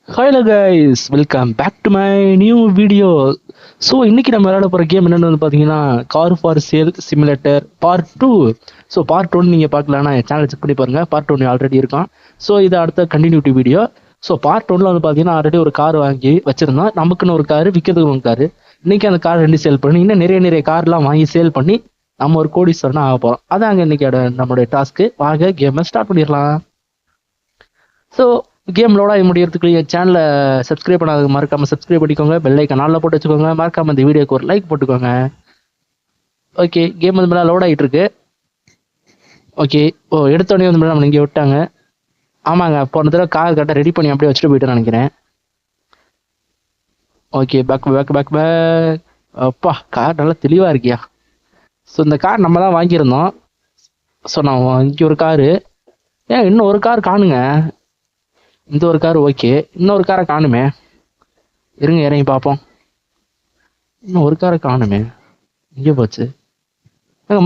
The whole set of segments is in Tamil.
Hello guys, welcome back to my new video. So இன்னைக்கு நம்ம விளையாட போகிற கேம் என்னென்னு வந்து பார்த்தீங்கன்னா car for sale simulator part 2. So part 1 நீங்கள் பார்க்கலன்னா என் சேனல் செக் பண்ணி பாருங்கள். பார்ட் 1 ஆல்ரெடி இருக்கும். ஸோ இது அடுத்த கண்டினியூட்டி வீடியோ. ஸோ பார்ட் 1ல் வந்து பார்த்தீங்கன்னா ஆல்ரெடி ஒரு கார் வாங்கி வச்சிருந்தோம். நமக்குன்னு ஒரு கார், விற்கிறதுக்கு ஒரு கார். இன்னைக்கு அந்த கார் ரெண்டு சேல் பண்ணி இன்னும் நிறைய கார்லாம் வாங்கி சேல் பண்ணி நம்ம ஒரு கோடீஸ்வரனா ஆக போகிறோம். அதாங்க இன்னைக்கு நம்மளுடைய டாஸ்க்கு. வாங்க கேமை ஸ்டார்ட் பண்ணிடலாம். ஸோ கேம் லோட் ஆகி முடியறதுக்கு என் சேனலை சப்ஸ்கிரைப் பண்ணாத மறக்காம சப்ஸ்கிரைப் பண்ணிக்கோங்க. பெல் ஐக்கன் ஆல்ல போட்டு வச்சுக்கோங்க. மறக்காம இந்த வீடியோக்கு ஒரு லைக் போட்டுக்கோங்க. ஓகே, கேம் வந்து மேலே லோட் ஆகிட்டு இருக்கு. ஓகே, எடுத்தோடனே வந்து நம்ம இங்கே விட்டாங்க. ஆமாங்க, போன தடவை கார் கரெக்டாக ரெடி பண்ணி அப்படியே வச்சுட்டு போயிட்டேன்னு நினைக்கிறேன். Okay, back. அப்பா, கார் நல்லா தெளிவாக இருக்கியா. ஸோ இந்த கார் நம்ம தான் வாங்கியிருந்தோம். ஸோ நான் இங்கே ஒரு காரு, இன்னும் ஒரு கார் காணுங்க. இந்த ஒரு கார் ஓகே, இன்னொரு காரை காணுமே. இருங்க இறங்கி பார்ப்போம். இன்னும் ஒரு காரை காணுமே, இங்கே போச்சு.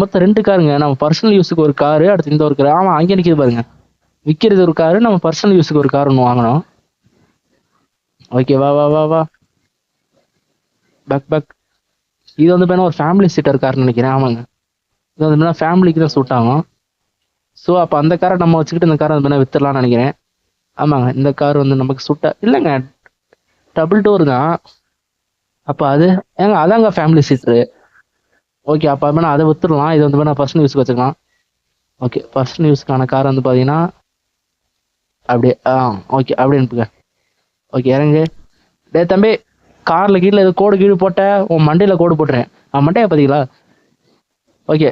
மொத்தம் 2 காருங்க. நம்ம பர்சனல் யூஸுக்கு ஒரு காரு, அடுத்து இந்த ஒரு கார். ஆமாம், அங்கே நிற்கிது பாருங்க. விற்கிறது ஒரு காரு, நம்ம பர்சனல் யூஸுக்கு ஒரு கார் ஒன்று வாங்கினோம். ஓகே, வா. பேக். இது வந்து பார்த்தீங்கன்னா ஒரு ஃபேமிலி சீட்டர் கார்னு நினைக்கிறேன். ஆமாங்க, இது வந்து பார்த்தீங்கன்னா ஃபேமிலிக்கு தான் சூட் ஆகும். ஸோ அப்போ அந்த காரை நம்ம வச்சுக்கிட்டு இந்த காரை வந்து பார்த்தீங்கன்னா வித்துடலாம்னு நினைக்கிறேன். ஆமாங்க, இந்த கார் வந்து நமக்கு சூட்டா இல்லைங்க, டபுள் டோர் தான். அப்போ அது அதாங்க ஃபேமிலி சீட்ரு. ஓகே, அப்போ வேணா அதை வித்துடலாம். இது வந்து வேணா பர்சனல் யூஸ்க்கு வச்சுக்கலாம். ஓகே, பர்சனல் யூஸ்க்கான கார் வந்து பார்த்தீங்கன்னா அப்படியே ஓகே, அப்படியே அனுப்புங்க. ஓகே, இறங்கு. டே தம்பி, காரில் கீழே இது கோடு போட்ட உன் மண்டையில் கோடு போட்டுறேன். மண்டையை பார்த்தீங்களா. ஓகே,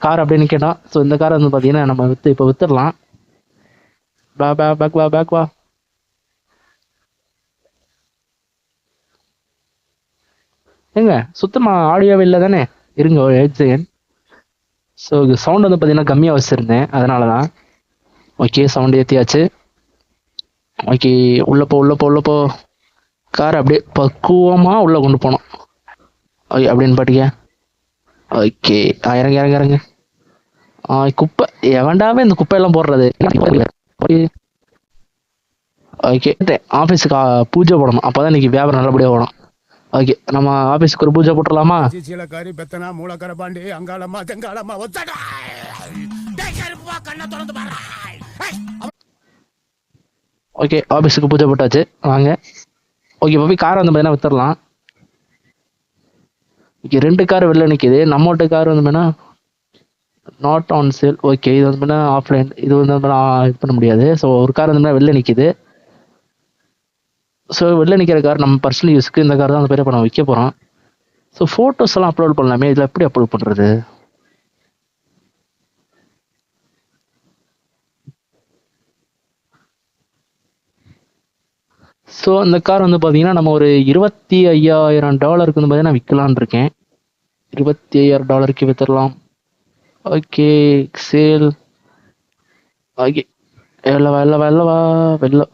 கார் அப்படியே நிற்கட்டும். ஸோ இந்த காரை வந்து பார்த்தீங்கன்னா நம்ம இப்போ வித்துடலாம். பேக் வா. ஏங்க சுத்தமாக ஆடியோவே இல்லை தானே. இருங்க ஒரு 8 செகண்ட். ஸோ இது சவுண்ட் வந்து பார்த்தீங்கன்னா கம்மியாக வச்சுருந்தேன், அதனால தான். Okay, sound ஏற்றியாச்சு. ஓகே, உள்ள போ. கார் அப்படியே பக்குவமாக உள்ளே கொண்டு போனோம். ஓகே, அப்படின்னு பாட்டிக்க. ஓகே, இறங்க. குப்பை எவன்டாவே இந்த குப்பையெல்லாம் போடுறது. ஓகே, ஆஃபீஸுக்கு பூஜை போடணும். அப்போ தான் இன்னைக்கு வியாபாரம் நல்லபடியாக ஓடும். ஓகே, நம்ம ஆஃபீஸுக்கு ஒரு பூஜை போட்டுடலாமா. ஓகே, ஆஃபீஸுக்கு பூஜை போட்டாச்சு. வாங்க. ஓகே, இப்போ போய் காரை வந்து பார்த்தீங்கன்னா வித்துடலாம். ஓகே, 2 கார் வெளில நிற்கிது. நம்மகிட்ட கார் வந்து பார்த்தீங்கன்னா நாட் ஆன் சேல். ஓகே, இது வந்து பார்த்தீங்கன்னா ஆஃப்லைன். இது வந்து இது பண்ண முடியாது. ஸோ ஒரு கார் வந்து வெளில நிற்கிது. ஸோ வெளில நிற்கிற கார் நம்ம பர்சனல் யூஸ்க்கு இந்த கார் தான் அந்த பேரை இப்போ நம்ம விற்க போகிறோம். ஸோ ஃபோட்டோஸ் எல்லாம் அப்லோட் பண்ணலாமே. இதில் எப்படி அப்லோட் பண்ணுறது. ஸோ அந்த கார் வந்து பார்த்தீங்கன்னா நம்ம ஒரு $25,000 வந்து பார்த்தீங்கன்னா விற்கலான் இருக்கேன். $25,000 வித்துடலாம். Okay, sale. ஓகே, வெளில.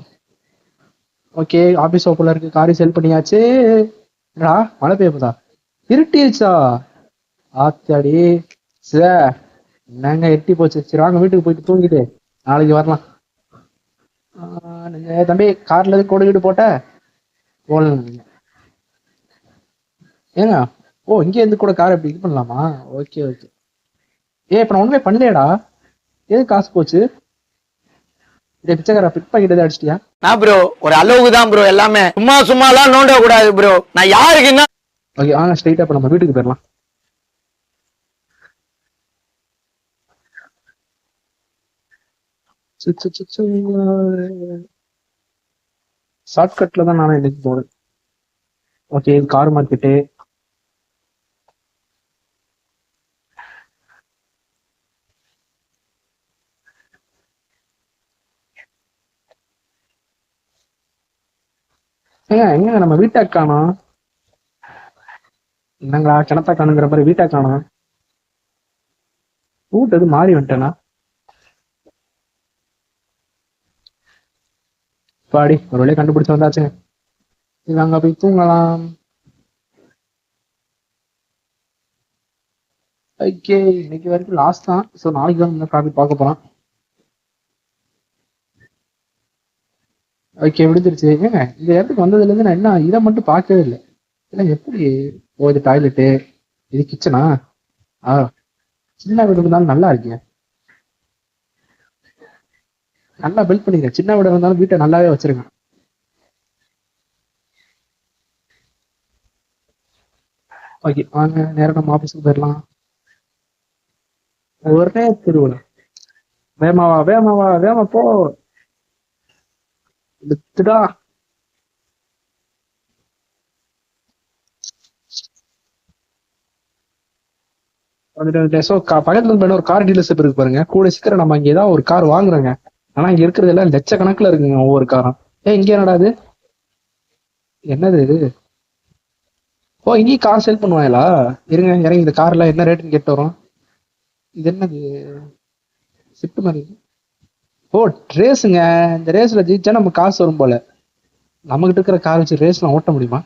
ஓகே, ஆஃபீஸ் ஓப்பனில் இருக்கு. காரை சேல் பண்ணியாச்சு. மழை பெய்யுதா, இருட்டிடுச்சா. ஆத்தாடி சார், என்னங்க எட்டி போச்சு. சரி வாங்க, வீட்டுக்கு போயிட்டு தூங்கிட்டு நாளைக்கு வரலாம். தம்பி, கார்ல இருந்து கோடு போட்ட போல ஏங்க. இங்கே இருந்து கூட கார் எப்படி இது பண்ணலாமா. ஓகே. இப்ப நான் ஒண்ணுமே பண்ணலையடா. எது காசு போச்சு. பிச்சைக்கார பிக் பாக்கெட் அடிச்சிட்டியா. நான் ப்ரோ ஒரு அளவுக்கு தான் ப்ரோ, எல்லாமே சும்மாலாம் நோண்ட கூடாது ப்ரோ. நான் யாருக்கு என்ன. ஓகே, வாங்க ஸ்ட்ரைட்டா இப்ப நம்ம வீட்டுக்கு போயிடலாம். ஷார்ட்கட்ல தான் நானும் இன்னைக்கு போறேன். ஓகே, இது கார் மார்க்கெட்டு. எங்க நம்ம வீட்டை காணோம். என்னங்களா கிணத்தா காணுங்கிற மாதிரி வீட்டை காணோம். ரூட் எது மாறி வந்துட்டேனா. பாடி ஒரு வழியை கண்டுபிடிச்சு வந்தாச்சுங்க. இது அங்க போய் தூங்கலாம். ஓகே, இன்னைக்கு வரைக்கும் லாஸ்ட் தான். ஸோ நாளைக்கு தான் ப்ராஃபிட் பார்க்க போறோம். ஓகே விடுந்துருச்சு. ஏங்க இந்த இடத்துக்கு வந்ததுல இருந்து நான் என்ன இதை மட்டும் பார்க்கவே இல்லை. இதெல்லாம் எப்படி? ஓ இது டாய்லெட்டு, இது கிச்சனா? ஆ, சின்ன வீடு இருந்தாலும் நல்லா இருக்கேன். நல்லா பில்ட் பண்ணிக்கிறேன். சின்ன வீடு இருந்தாலும் வீட்டை நல்லாவே வச்சிருக்கேன். ஓகே வாங்க நேரம் நம்ம ஆஃபீஸுக்கு போயிடலாம். ஒரே திருவிழா. வேமாவா வேமாவா வேமா போ. வித்துடா. வந்துட்டு ஸோ பக்கத்துல இருந்து ஒரு கார் டீலர்ஷிப் இருக்கு பாருங்க. கூட சீக்கிரம் நம்ம இங்க ஏதாவது ஒரு கார் வாங்குறோங்க. ஆனா இங்க இருக்கிறது எல்லாம் லட்சக்கணக்கில் இருக்குங்க ஒவ்வொரு காரும். இங்க என்னடா இது? என்னது இது? ஓ இங்கேயும் கார் சேல் பண்ணுவாங்களா? இருங்க இறங்கி இந்த கார்ல என்ன ரேட்டுன்னு கேட்டு வரோம். இது என்னது? ஷிஃப்ட் மாதிரி. ஓ ரேஸுங்க. இந்த ரேஸ்ல ஜெயிச்சா நம்ம காசு வரும் போல. நம்மகிட்ட இருக்கிற கார் வச்சு ரேஸ்லாம் ஓட்ட முடியுமா?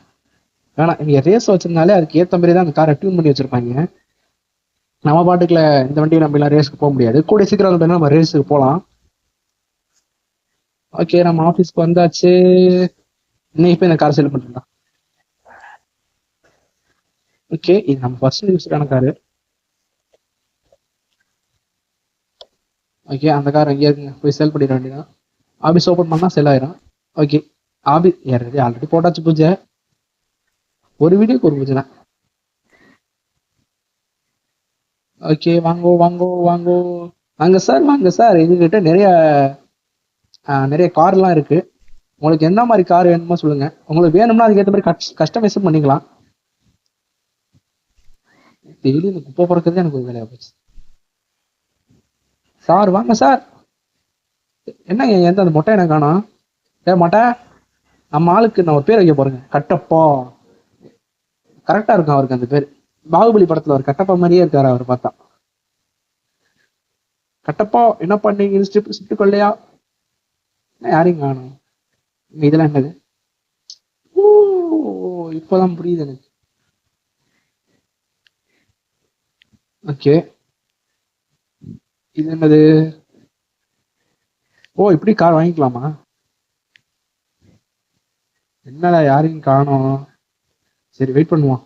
வேணாம். இங்க ரேஸ் வச்சிருந்தாலே அதுக்கு ஏத்த மாதிரி தான் அந்த காரை டியூன் பண்ணி வச்சிருப்பாங்க. நம்ம பாட்டுக்குள்ள இந்த வண்டியை நம்ம எல்லாம் ரேஸ்க்கு போக முடியாது. கூட சீக்கிரம் நம்ம ரேஸுக்கு போகலாம். ஓகே நம்ம ஆஃபீஸ்க்கு வந்தாச்சு. இன்னைக்கு போய் இந்த கார் சேல் பண்ணிடலாம். ஓகே இது நம்ம ஃபர்ஸ்ட் யூஸ்டான காரு. ஓகே அந்த கார் எங்கேயா இருக்குங்க, போய் சேல் பண்ணிட வேண்டியதான். ஆஃபீஸ் ஓப்பன் பண்ணா சேல் ஆயிரும். ஓகே ஆஃபீஸ் ஆல்ரெடி போட்டாச்சு பூஜை. ஒரு வீடியோக்கு ஒரு பூஜை தான். ஓகே வாங்கோ வாங்கோ வாங்கோ. வாங்க சார் வாங்க சார். எங்ககிட்ட நிறைய நிறைய கார்லாம் இருக்கு. உங்களுக்கு என்ன மாதிரி கார் வேணுமோ சொல்லுங்க. உங்களுக்கு வேணும்னா அதுக்கேற்ற மாதிரி கஸ்டமைஸும் பண்ணிக்கலாம். டெய்லி இந்த குப்பை பிறக்கிறது எனக்கு ஒரு வேலையா போச்சு. சார் வாங்க சார். என்னங்க எந்த அந்த மொட்டை எனக்கு காணோம்? மொட்டை நம்ம ஆளுக்கு நான் ஒரு பேர் வைக்க போறேங்க, கட்டப்பா. கரெக்டா இருக்கும் அவருக்கு அந்த பேர். பாகுபலி படத்துல ஒரு கட்டப்பா மாதிரியே இருக்காரு அவர் பார்த்தா. கட்டப்பா என்ன பண்ணீங்க சுட்டு கொள்ளையா? யாரையும் காணும். இதெல்லாம் என்னது? ஓ இப்பதான் புரியுது எனக்கு. ஓகே இது என்னது? ஓ இப்படி கார் வாங்கிக்கலாமா? என்னடா யாரையும் காணோம். சரி வெயிட் பண்ணுவோம்.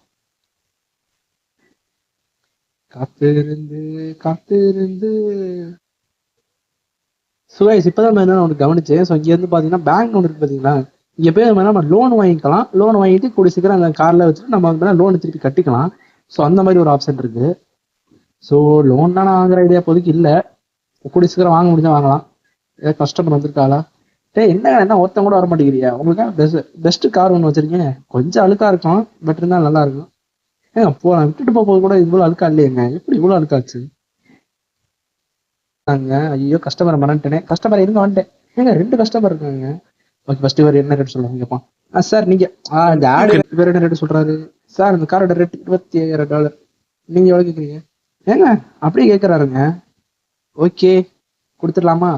காத்திருந்து காத்திருந்து. சுவைஸ் இப்பதான் என்ன ஒன்று கவனிச்சேன். ஸோ இங்க இருந்து பாத்தீங்கன்னா பேங்க் ஒன்று இருக்கு பாத்தீங்களா? இங்க போய் நம்ம லோன் வாங்கிக்கலாம். லோன் வாங்கிட்டு கூடிய சீக்கிரம் அந்த கார்ல வச்சுட்டு நம்ம லோன் திருப்பி கட்டிக்கலாம். ஸோ அந்த மாதிரி ஒரு ஆப்ஷன் இருக்கு. ஸோ லோன் தான் நான் வாங்குற ஐடியா இப்போதைக்கு இல்லை. கூடிய சீக்கிரம் வாங்க முடிஞ்சா வாங்கலாம். ஏதாவது கஸ்டமர் வந்திருக்காளா? என்ன ஒருத்தன் கூட வர மாட்டேங்கிறியா? உங்களுக்கு பெஸ்ட் கார் ஒன்று வச்சிருக்கேன். கொஞ்சம் அழுக்கா இருக்கும், பட் இருந்தாலும் நல்லா இருக்கும். அப்போ நான் விட்டுட்டு போகும்போது கூட இவ்வளவு அழுக்கா இல்லையேங்க. எப்படி இவ்வளவு அழுக்காச்சு? ஐயோ கஸ்டமர் மறந்துட்டேனே. கஸ்டமர் இருங்க வந்துட்டேன். ஏங்க 2 கஸ்டமர் இருக்காங்க. ஓகே ஃபர்ஸ்ட் இவர் என்ன ரேட் சொல்லுவாங்க கேட்பான். சார் நீங்க இந்த ஆடு இவர் என்ன ரேட் சொல்றாரு? சார் இந்த காரோட ரேட் $25,000. நீங்க எவ்வளவு கேக்குறீங்க? ஏங்க அப்படியே கேட்கறாருங்க. ஓகே கொடுத்துடலாமா?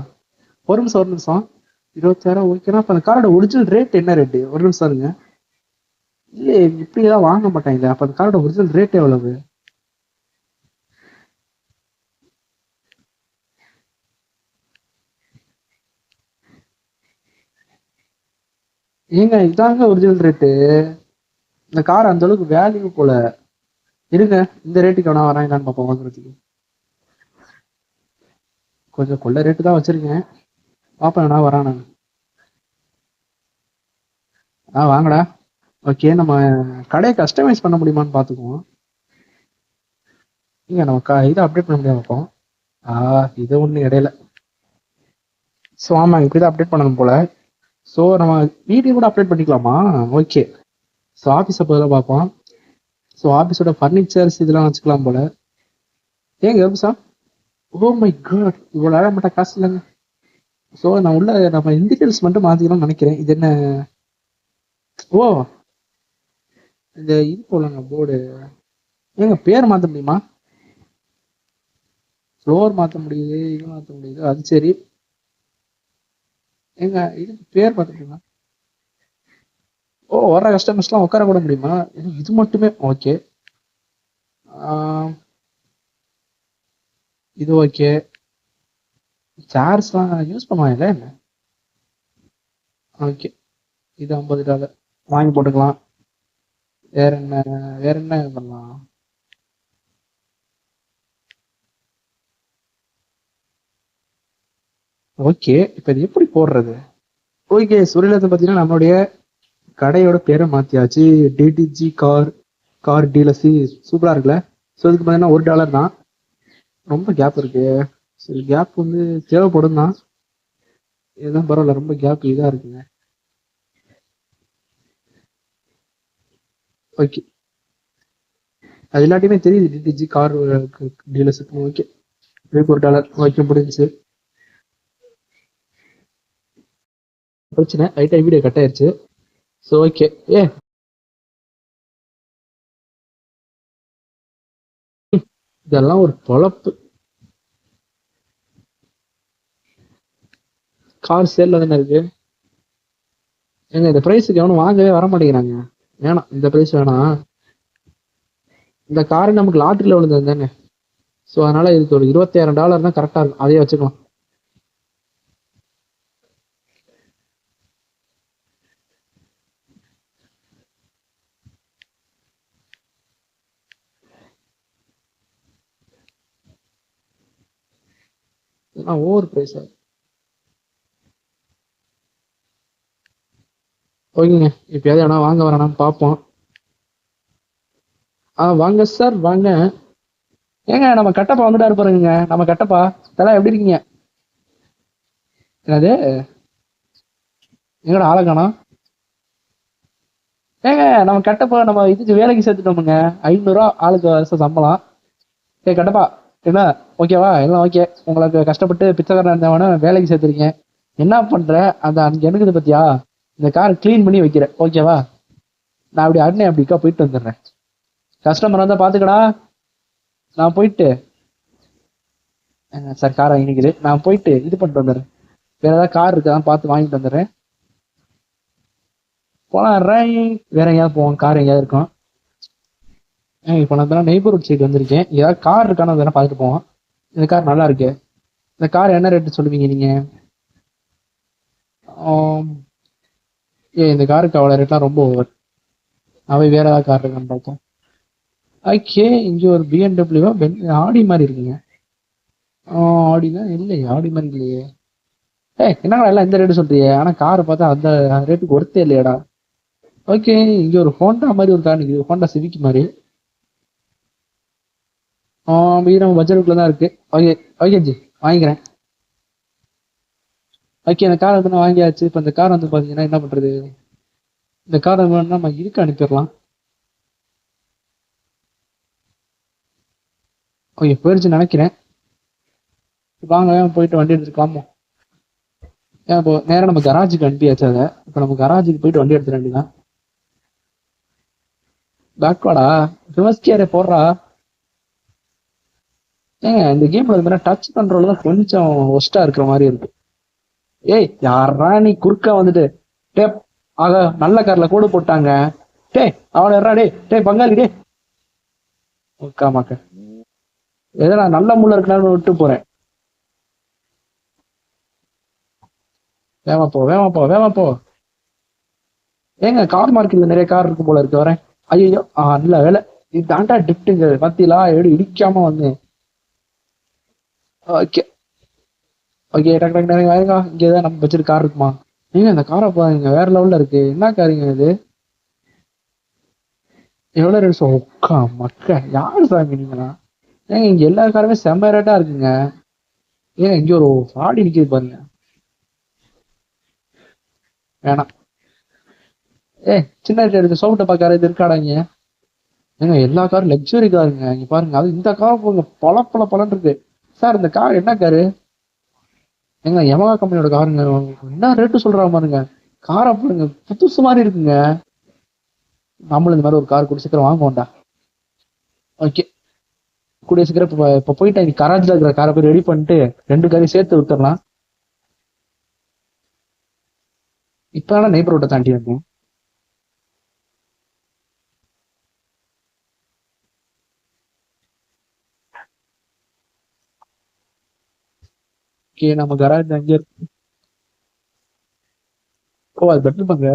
ஒரு நிமிஷம் 26,000 ஓகேனா? அப்ப அந்த காரோட ஒரிஜினல் ரேட் என்ன ரேட்டு? ஒரு நிமிஷம் இருங்க. இல்ல இப்படிதான் வாங்க மாட்டாங்க. அப்ப அந்த காரோட ஒரிஜினல் ரேட் எவ்வளவு? ஏங்க இதாங்க ஒரிஜினல் ரேட்டு. இந்த கார் அந்த அளவுக்கு வேல்யூ போல. இருங்க இந்த ரேட்டுக்கு வேணா வரேன் என்னன்னு பார்ப்போம் வாங்குறதுக்கு. கொஞ்சம் கொள்ள ரேட்டு தான் வச்சிருக்கேன். பாப்பேன் வேணா வரான் நான். வாங்கடா. ஓகே நம்ம கடையை கஸ்டமைஸ் பண்ண முடியுமான்னு பார்த்துக்குவோம். இங்க நம்ம இதை அப்டேட் பண்ண முடியாம பார்ப்போம். இது ஒன்றும் இடையில. ஸோ ஆமாம் இப்படிதான் அப்டேட் பண்ணணும் போல. ஸோ நம்ம வீடியோ கூட அப்டேட் பண்ணிக்கலாமா? ஓகே ஸோ ஆஃபீஸை போய் பார்ப்போம். ஸோ ஆஃபீஸோட ஃபர்னிச்சர்ஸ் இதெல்லாம் வச்சுக்கலாம் போல. ஏங்க எப்சா? ஓ மை காட் இவ்வளோ அழ மாட்டா காசு இல்லைங்க. ஸோ நான் உள்ள நம்ம இண்டிகல்ஸ் மட்டும் மாற்றிக்கலாம்னு நினைக்கிறேன். இது என்ன? ஓ இந்த இது போலங்க போர்டு. ஏங்க பேர் மாற்ற முடியுமா? ஃப்ளோர் மாற்ற முடியுது, இது மாற்ற முடியுது, அது சரி. ஏங்க இது பேர் மாற்ற முடியுமா? ஓ வர்ற கஸ்டமர்ஸ்லாம் உட்கார கூட முடியுமா? இது மட்டுமே ஓகே. இது ஓகே. சேர்ஸ்லாம் யூஸ் பண்ணுவாங்கல்ல என்ன? ஓகே, இது $50 வாங்கி போட்டுக்கலாம். வேற என்ன, வேற என்ன பண்ணலாம்? ஓகே, இப்போ இது எப்படி போடுறது? ஓகே, சுரிலத்தை பார்த்தீங்கன்னா நம்மளுடைய கடையோட பேரை மாத்தியாச்சு. DDG car டீலர்ஸி. சூப்பரா இருக்குல்ல? ஸோ இதுக்கு பார்த்தீங்கன்னா $1 தான். ரொம்ப கேப் இருக்கு. சரி, கேப் வந்து தேவைப்படும் தான். இதுதான் பரவாயில்ல, ரொம்ப கேப் இதா இருக்குங்க. ஓகே, அது எல்லாத்தையுமே தெரியுது. DDG car டீலர்ஸுக்கு. ஓகே, இதுக்கு $1 ஓகே, முடிஞ்சுச்சு. பிரச்சனை லைட்டாக வீடியோ கட் ஆயிருச்சு. So okay. இதெல்லாம் ஒரு பொழப்பு. கார் சேல்ல தானே இருக்கு. ஏங்க இந்த ப்ரைஸுக்கு எவனும் வாங்கவே வர மாட்டேங்கிறாங்க. வேணாம், இந்த ப்ரைஸ் வேணாம். இந்த கார் நமக்கு லாட்டரியில் விழுந்தது தானே. ஸோ அதனால இதுக்கு ஒரு $25,000 தான் கரெக்டாக இருக்கும். அதையே வச்சுக்கலாம். இதெல்லாம் ஓவர் ப்ரைஸ். ஓகேங்க, எப்பயாவது வேணா வாங்க வரானான்னு பார்ப்போம். வாங்க சார், வாங்க. ஏங்க நம்ம கட்டப்பா வந்துட்டாரு பாருங்க. நம்ம கட்டப்பா தலை, எப்படி இருக்கீங்க? என்னது? எங்கடா ஆளை காணோம்? ஏங்க நம்ம கட்டப்பா நம்ம இதுக்கு வேலைக்கு சேர்த்துட்டோமுங்க. $500 ஆளுக்கு வருஷம் சம்பளம். கட்டப்பா, என்ன ஓகேவா? எல்லாம் ஓகே. உங்களுக்கு கஷ்டப்பட்டு பிச்சைக்காரன் இருந்தவன வேலைக்கு சேர்த்துருக்கேன். என்ன பண்ற? அந்த அன்னைக்கு எனக்குது பத்தியா, இந்த காரை கிளீன் பண்ணி வைக்கிறேன். ஓகேவா? நான் அப்படி அண்ணே அப்படிக்கா போயிட்டு வந்துடுறேன். கஸ்டமர் வந்தா பாத்துக்கடா. நான் போயிட்டு சார் கார் வாங்கிக்குது. நான் போயிட்டு இது பண்ணிட்டு வந்துடுறேன். வேற ஏதாவது கார் இருக்காதான் பார்த்து வாங்கிட்டு வந்துடுறேன். போலாம், வேற எங்கேயாவது போவோம். கார் எங்கேயாவது இருக்கும். இப்போ நான் நெய்பர்ஹுட் சைடு வந்திருக்கேன். ஏதாவது கார் இருக்கான்னு வேணா பார்த்துட்டு போவோம். இந்த கார் நல்லா இருக்கு. இந்த கார் என்ன ரேட்டு சொல்லுவீங்க நீங்க? இந்த காருக்கு அவ்வளோ ரேட்லாம் ரொம்ப ஓவர். அவை வேற ஏதாவது கார் இருக்கான்னு பார்த்தோம். ஓகே, இங்கே ஒரு பிஎன்டபிள்யூவா ஆடி மாதிரி இருக்குங்க. ஆடினா இல்லையே, ஆடி மாதிரி இல்லையே. என்னடா எல்லாம் இந்த ரேட்டு சொல்றியே, ஆனா காரை பார்த்தா அந்த ரேட்டுக்கு ஒர்த்தே இல்லையாடா. ஓகே, இங்க ஒரு ஹோண்டா மாதிரி ஒரு கார் நிக்குது. ஹோண்டா சிவிக் மாதிரி. நம்ம பட்ஜெட்டுக்குள்ள தான் இருக்கு. ஓகே, ஓகே ஜி, வாங்கிக்கிறேன். ஓகே, இந்த கார் வந்து நான் வாங்கியாச்சு. இப்போ இந்த கார் வந்து பாத்தீங்கன்னா என்ன பண்றது? இந்த காரை வேணும்னா நம்ம இதுக்கு அனுப்பிடலாம். ஓகே, போயிடுச்சு நினைக்கிறேன். வாங்க போயிட்டு வண்டி எடுத்துக்கலாமோ? இப்போ நேரம் நம்ம கராஜுக்கு அனுப்பியாச்சு. அதை இப்போ நம்ம கராஜுக்கு போயிட்டு வண்டி எடுத்துட வேண்டியதான். பேக்வாடா, ரிவர்ஸ் கியரை போடுறா. இந்த கேம்ல இது மாதிரி டச் கண்ட்ரோல் தான் கொஞ்சம் ஒஸ்டா இருக்கிற மாதிரி இருக்கு. யாரா நீ குறுக்கா வந்துட்டு? டேப் ஆக நல்ல கார்ல கோடு போட்டாங்க. அவனை எறா பங்காளி உக்காமாக்க. ஏதோ நான் நல்ல முள்ள இருக்கனால விட்டு போறேன். வேமா போ, வேமா போ, வேமா போ. ஏங்க கார் மார்க்கெட்ல நிறைய கார் இருக்கு போல இருக்கு. வரேன். ஐயோ, நல்ல வேலை. இது தாண்டா டிப்டுங்க. பத்திலா எடு இடிக்காம வந்து. ஓகே, ஓகே, டக்கு டக்கு வாங்க. இங்கேதான் நம்ம வச்சிருக்க கார் இருக்குமா? இந்த காரை பாருங்க, வேற லெவல்ல இருக்கு. என்ன காருங்க இது? எவ்வளவு ரேட்? உக்கா மக்க, யாரு சாமி நீங்களா? இங்க எல்லா காருமே செம்ம ரேட்டா இருக்குங்க. இங்க ஒரு ஆடி நிக்குது பாருங்க. வேணாம். சின்ன எடுத்து சோப்பு டப்பா கார் இது இருக்காடாங்க. எல்லா காரும் லக்ஸுரி காருங்க. இங்க பாருங்க, அது இந்த கார் போங்க, பல பலன் இருக்கு. சார் இந்த கார் என்ன காரு? யமகா கம்பெனியோட காருங்க. என்ன ரேட்டு சொல்றா பாருங்க. காரை பாருங்க, புதுசு மாதிரி இருக்குங்க. நம்மளும் இந்த மாதிரி ஒரு கார் கூட சீக்கிரம் வாங்குவோம்டா. ஓகே, கூடிய சீக்கிரம் இப்ப போயிட்டு நீ கராஜ்ல இருக்கிற காரை போய் ரெடி பண்ணிட்டு 2 காரையும் சேர்த்து விட்டுறலாம். இப்ப நெய்பர்ஹுட்டை தாண்டி வந்தேன். ஓகே, நம்ம கராஜ் அங்கே இருக்கு. ஓ அது பெட்ரோல் பங்கு.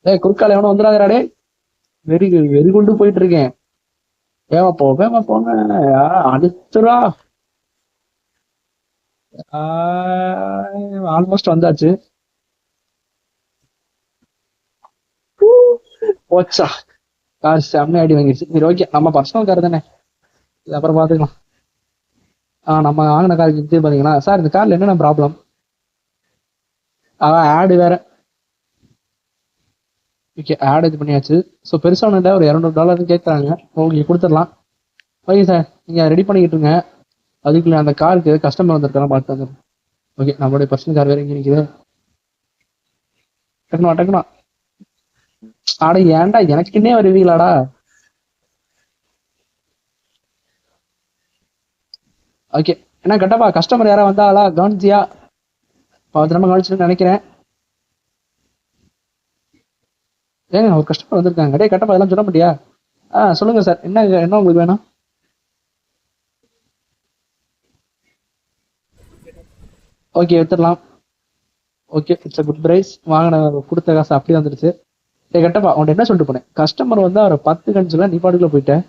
ஏய் குறுக்கால எவனும் வந்துடாதடா. வெறி வெறி கொண்டு போயிட்டு இருக்கேன். வேமா போங்க. அடுத்துடா. ஆல்மோஸ்ட் வந்தாச்சு. போச்சா. கார் செம்ம அடி வாங்கிடுச்சு. சரி ஓகே, நம்ம பர்சனல் கார் தானே, இது அப்புறம் பாத்துக்கலாம். நம்ம வாங்கின காருக்கு இது பாத்தீங்கன்னா சார் இந்த கார்ல என்னென்ன ப்ராப்ளம். ஆடு வேற. ஓகே ஆட் இது பண்ணியாச்சு. ஸோ பெருசா ஒன்றும் இல்லை, ஒரு $200 கேட்குறாங்க. ஓகே கொடுத்துடலாம். ஓகே சார் நீங்க ரெடி பண்ணிக்கிட்டு இருங்க. அதுக்குள்ள அந்த காருக்கு கஸ்டமர் வந்திருக்காங்க பார்த்து வந்துடும். ஓகே நம்மளுடைய பர்சனல் கார் வேற இங்கே நிற்குது. டக்குனா ஆட ஏன்டா எனக்குன்னே வருவீங்களாடா. ஓகே என்ன கட்டப்பா கஸ்டமர் யாரா வந்தாளா கவனிச்சியா? பத்திரமா கவனிச்சுன்னு நினைக்கிறேன். ஏங்க ஒரு கஸ்டமர் வந்திருக்காங்க. டே கட்டப்பா அதெல்லாம் சொல்ல மாட்டியா? சொல்லுங்க சார், என்ன உங்களுக்கு வேணும்? ஓகே எடுத்துடலாம். Okay it's a good price. வாங்கின கொடுத்த காசு அப்படியே வந்துருச்சு. டே கட்டப்பா உன்ட்ட என்ன சொல்லிட்டு போனேன், கஸ்டமர் வந்து அவரை 10 கணிச்சுல நீ பாட்டுக்குள்ள போயிட்டேன்.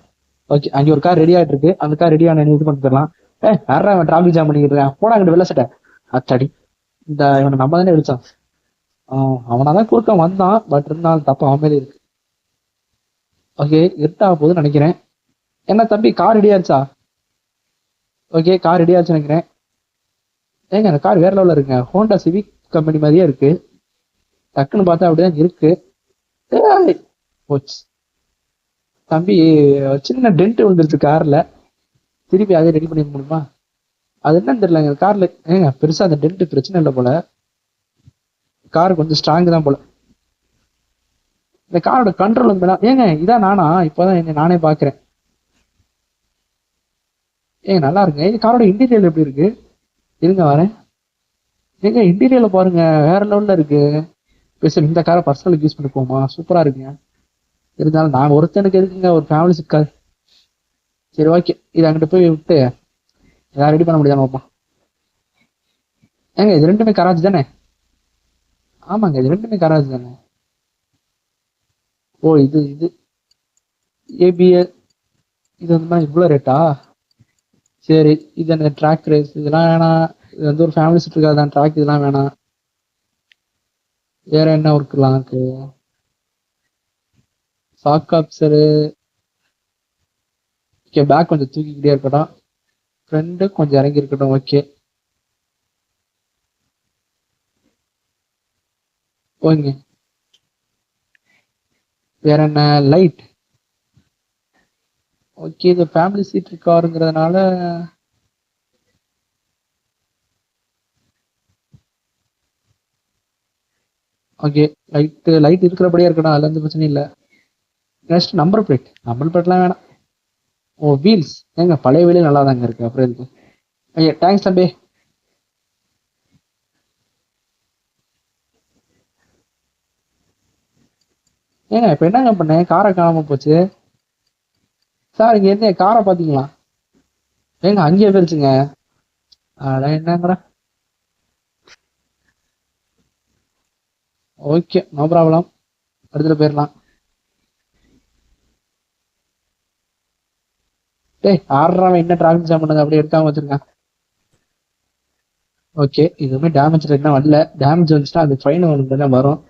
ஓகே அங்கே ஒரு கார் ரெடி ஆகிட்டு இருக்கு, அந்த கார் ரெடி ஆன இது பண்ணிட்டு தரலாம். யாரா அவன் டிராபிக் ஜாம் பண்ணிக்கிட்டு இருக்கான், போனா அங்கிட்டு வெள்ள சட்டை. அச்சாடி இந்த இவனை நம்ம தானே அடிச்சான். அவனாதான் குறுக்க வந்தான், பட் இருந்தாலும் தப்பு அவன் மேலே இருக்கு. ஓகே இருட்டாக போகுதுன்னு நினைக்கிறேன். என்ன தம்பி கார் ரெடி ஆச்சா? ஓகே கார் ரெடி ஆச்சு நினைக்கிறேன். ஏங்க அந்த கார் வேற லெவலில் இருக்குங்க, ஹோண்டா சிவிக் கம்பெனி மாதிரியே இருக்கு. டக்குன்னு பார்த்தா அப்படிதான் இருக்கு. போச்சு தம்பி, சின்ன டென்ட் விழுந்துருச்சு கார்ல. திருப்பி அதே ரெடி பண்ணி முடியுமா? அது என்னன்னு தெரியலங்க கார்ல. ஏங்க பெருசா அந்த டென்ட் பிரச்சனை இல்லை போல, கார் கொஞ்சம் ஸ்ட்ராங் தான் போல. இந்த காரோட கண்ட்ரோல் ஏங்க இதான் நானா இப்பதான் என்ன நானே பாக்குறேன். ஏங்க நல்லா இருக்குங்க. இந்த காரோட இன்டீரியர் எப்படி இருக்கு? இருங்க வரேன். ஏங்க இன்டீரியர்ல பாருங்க வேற லெவல்ல இருக்கு. பேச இந்த காரை பர்சனலுக்கு யூஸ் பண்ணி போமா, சூப்பரா இருக்குங்க. இருந்தாலும் நான் ஒருத்தனுக்கு இருக்குங்க ஒரு ஃபேமிலி சிட் கார். சரி ஓகே இது அங்கிட்ட போய் விட்டு ஏதாவது ரெடி பண்ண முடியாது பாப்பா. ஏங்க இது ரெண்டுமே கராஜ் தானே? ஆமாங்க இது ரெண்டுமே கராஜ் தானே. ஓ இது இது ஏபிஎஸ் இது வந்து இவ்வளோ ரேட்டா? சரி இது அந்த ட்ராக் ரேஸ் இதெல்லாம் வேணாம். இது வந்து ஒரு ஃபேமிலி சிட் இருக்காது தான், ட்ராக் இதெல்லாம் வேணாம். வேற என்ன ஒர்க்லாம் இருக்கு? சாக் ஆப்சரு. ஓகே பேக் கொஞ்சம் தூக்கிக்கிட்டே இருக்கட்டும், ஃப்ரெண்டு கொஞ்சம் இறங்கி இருக்கட்டும். ஓகே ஓகே வேற என்ன லைட்? ஓகே இது ஃபேமிலி சீட் காருங்கிறதுனால ஓகே லைட் இருக்கிறபடியே இருக்கணும், அதுல எந்த பிரச்சனையும் இல்லை. நெக்ஸ்ட் நம்பர் பிளேட்லாம் வேணாம். ஓ வீல்ஸ், ஏங்க பழைய வீலே நல்லா தாங்க இருக்கு, அப்புறம் இருக்கு. ஐயா தேங்க்ஸ் தம்பி. ஏங்க இப்ப என்னங்க பண்ணேன், காரை காணாம போச்சு. சார் இங்க என்ன காரை பாத்தீங்களா? ஏங்க அங்கேயே போயிருச்சுங்க. அட என்னங்கடா. ஓகே நோ ப்ராப்ளம், அடுத்துல போயிடலாம். டேய் ஆடுறவன் என்ன டிராஃபிக் ஜாம் பண்ணது அப்படியே எடுக்காம வச்சிருக்கான். ஓகே இதுவுமே டேமேஜ் ரேட்னா வரல, டேமேஜ் வந்துச்சுன்னா அது ஃபைன் வந்து தான் வரும்.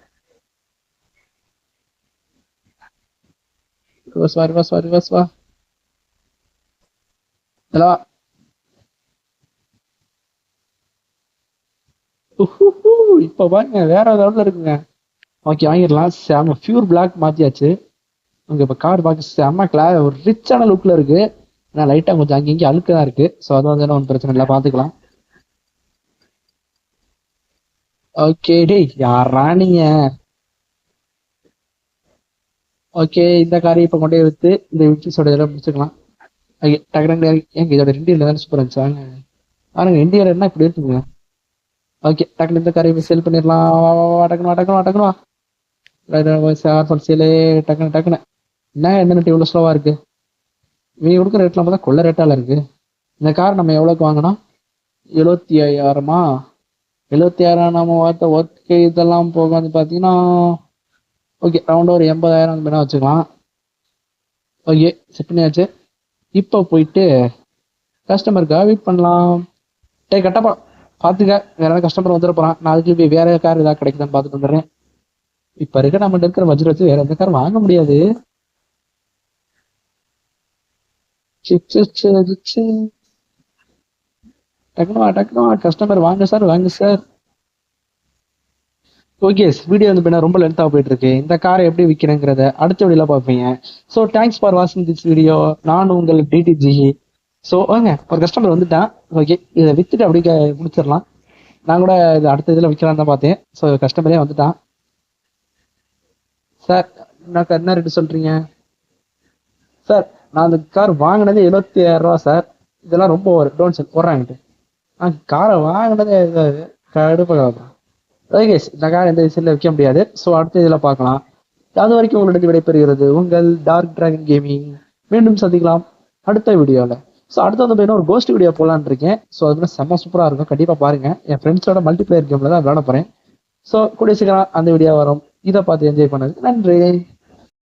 ரிவர்ஸ் வா இதெல்லாம். இப்ப பாருங்க வேற லெவல்ல இருக்குங்க. ஓகே வாங்கிடலாம். செம பியூர் பிளாக் மாத்தியாச்சு. அங்க இப்ப கார் பார்க்க செம்ம ஒரு ரிச்சான லுக்ல இருக்கு. ஆனா லைட்டா கொஞ்சம் அங்கே இங்கே அழுக்கு தான் இருக்கு. ஸோ அது வந்து ஒன்றும் பிரச்சனை இல்லை, பாத்துக்கலாம். ஓகே டேய் யாரா நீங்க? ஓகே இந்த காரை இப்ப கொண்டே வித்து இந்த விக்கிஸோட இதெல்லாம் முடிச்சுக்கலாம். ஓகே டக்குனு ஏங்க இதோட இண்டியர்ல தானே சூப்பர் இருந்துச்சாங்க. பாருங்க இண்டியர் என்ன இப்படி இருக்குங்க. ஓகே டக்குனு இந்த காரை செல் பண்ணிடலாம். டக்குனு சேலே டக்குனு என்ன என்ன இவ்வளவு ஸ்லோவா இருக்கு. இவங்க கொடுக்குற ரேட்லாம் பார்த்தா கொள்ள ரேட்டால இருக்கு. இந்த கார் நம்ம எவ்வளோக்கு வாங்கினோம்? 75,000. 76 நம்ம வார்த்தை ஒர்க் இதெல்லாம் போக வந்து பார்த்தீங்கன்னா ஓகே ரவுண்டாக ஒரு 80,000 அந்த மாதிரி வச்சுக்கலாம். ஓகே செட் பண்ணியாச்சு. இப்போ போயிட்டு கஸ்டமருக்காக வெயிட் பண்ணலாம். டே கட்டப்பா பார்த்துக்க, வேற ஏதாவது கஸ்டமர் வந்துட போகிறான். நான் அதுக்கு போய் வேற கார் ஏதாவது கிடைக்குதான்னு பார்த்துட்டு வந்துடுறேன். இப்போ இருக்க நம்மகிட்ட இருக்கிற பட்ஜெட் வச்சு வேற எந்த கார் வாங்க முடியாது. டக்குனு கஸ்டமர் வாங்க சார் வாங்க சார். ஓகே வீடியோ வந்து பின்னா ரொம்ப லென்த்தாக போயிட்டு இருக்கு. இந்த காரை எப்படி விற்கிறேங்கிறத அடுத்த வீடியோல பார்ப்பீங்க. ஸோ தேங்க்ஸ் ஃபார் வாட்சிங் திஸ் வீடியோ. நான் உங்கள் டிடிஜி. ஸோ வாங்க ஒரு கஸ்டமர் வந்துட்டான். ஓகே இதை வித்துட்டு அப்படியே முடிச்சிடலாம். நான் கூட இது அடுத்த இதில் விற்கலான்னு தான் பார்த்தேன். ஸோ கஸ்டமரே வந்துட்டான். சார் என்ன ரேட்டு சொல்றீங்க? சார் நான் அந்த கார் வாங்கினதே 75,000 சார். இதெல்லாம் ரொம்ப ஒரு டோன்ட் செல் போடுறாங்கட்டு. நான் காரை வாங்கினதே கடுப்பாக. ஓகே இந்த கார் எந்த விஷயத்தில் விற்க முடியாது. ஸோ அடுத்த இதில் பார்க்கலாம். அது வரைக்கும் உங்களிடம் விடைபெறுகிறது உங்கள் டார்க் டிராகன் கேமிங். மீண்டும் சந்திக்கலாம் அடுத்த வீடியோவில். ஸோ அடுத்து வந்து பார்த்தீங்கன்னா ஒரு கோஸ்ட் வீடியோ போகலான்னு இருக்கேன். ஸோ அது செம்ம சூப்பராக இருக்கும். கண்டிப்பாக பாருங்கள். என் ஃப்ரெண்ட்ஸோட மல்டிபிளேயர் கேமில் தான் விளையாட போகிறேன். ஸோ கூடிய சீக்கிரம் அந்த வீடியோ வரும். இதை பார்த்து என்ஜாய் பண்ணது நன்றி.